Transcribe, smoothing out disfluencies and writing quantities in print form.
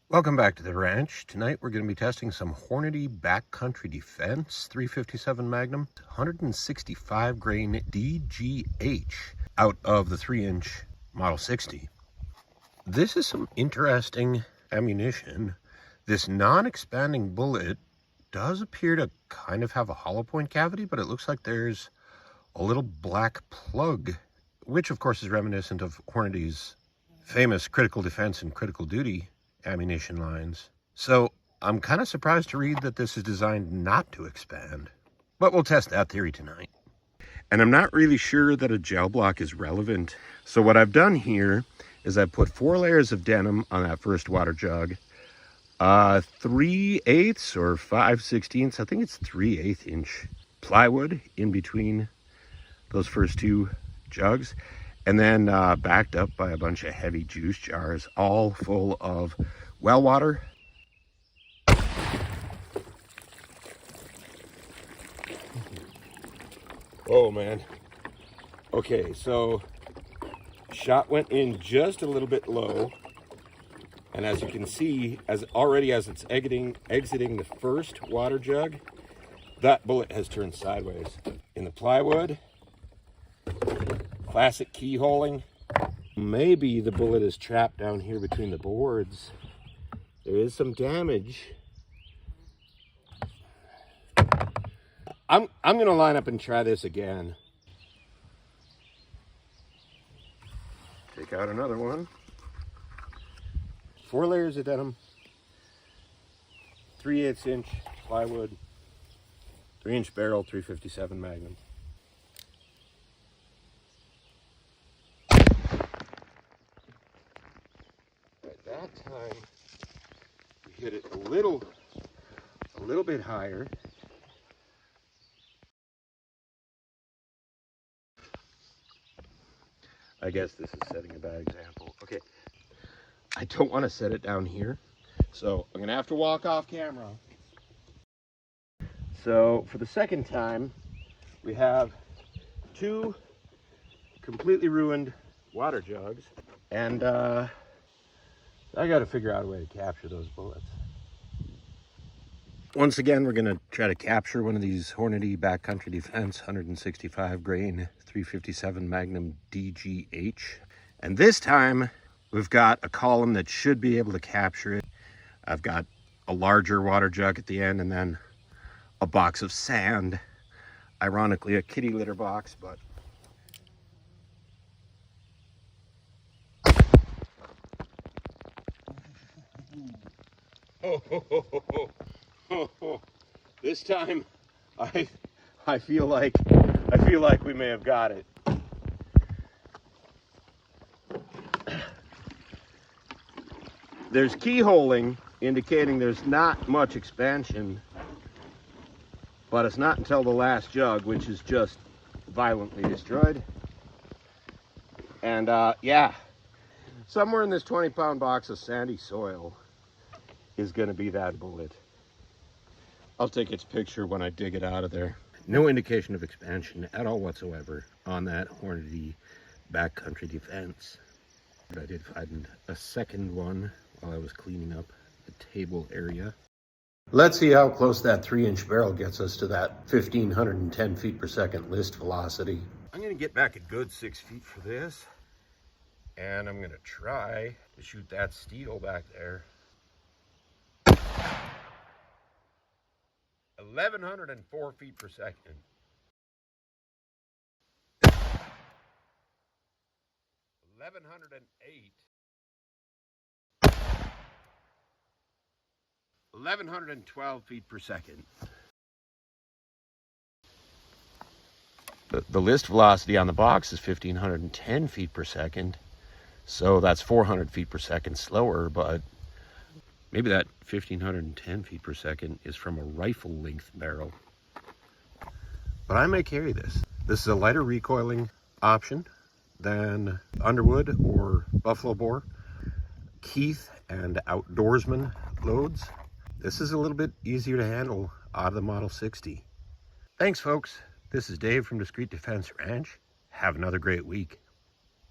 Welcome back to the ranch. Tonight we're going to be testing some Hornady Backcountry Defense 357 Magnum 165 grain DGH out of the 3-inch Model 60. This is some interesting ammunition. This non-expanding bullet does appear to kind of have a hollow point cavity, but it looks like there's a little black plug, which of course is reminiscent of Hornady's famous critical defense and critical duty ammunition lines. So I'm kind of surprised to read that this is designed not to expand, but we'll test that theory tonight. And I'm not really sure that a gel block is relevant. So what I've done here is I've put 4 layers of denim on that first water jug, 3/8 or 5/16, I think it's 3/8 inch plywood in between those first 2 jugs, and then backed up by a bunch of heavy juice jars, all full of well water. Oh man. Okay, so shot went in just a little bit low, and as you can see, as it's exiting the first water jug, that bullet has turned sideways. In the plywood, classic keyholing. Maybe the bullet is trapped down here between the boards. There is some damage. I'm gonna line up and try this again. Take out another one. 4 layers of denim, 3/8 inch plywood, 3-inch barrel, 357 Magnum. At that time, we hit it a little bit higher. I guess this is setting a bad example. Okay, I don't want to set it down here, so I'm gonna have to walk off camera. So for the second time, we have 2 completely ruined water jugs, and I got to figure out a way to capture those bullets. Once again, we're gonna try to capture one of these Hornady Backcountry Defense 165 grain 357 Magnum DGH. And this time we've got a column that should be able to capture it. I've got a larger water jug at the end, and then a box of sand. Ironically, a kitty litter box, but this time I feel like we may have got it. There's keyholing indicating there's not much expansion, but it's not until the last jug, which is just violently destroyed. And yeah, somewhere in this 20-pound box of sandy soil is going to be that bullet. I'll take its picture when I dig it out of there. No indication of expansion at all whatsoever on that Hornady Backcountry Defense. But I did find a second one while I was cleaning up the table area. Let's see how close that 3-inch barrel gets us to that 1,510 feet per second list velocity. I'm going to get back a good 6 feet for this, and I'm going to try to shoot that steel back there. 1,104 feet per second. 1,108. 1,112 feet per second. The list velocity on the box is 1,510 feet per second. So that's 400 feet per second slower, but maybe that 1,510 feet per second is from a rifle length barrel. But I may carry this. This is a lighter recoiling option than Underwood or Buffalo Bore, Keith and Outdoorsman loads. This is a little bit easier to handle out of the Model 60. Thanks, folks. This is Dave from Discreet Defense Ranch. Have another great week.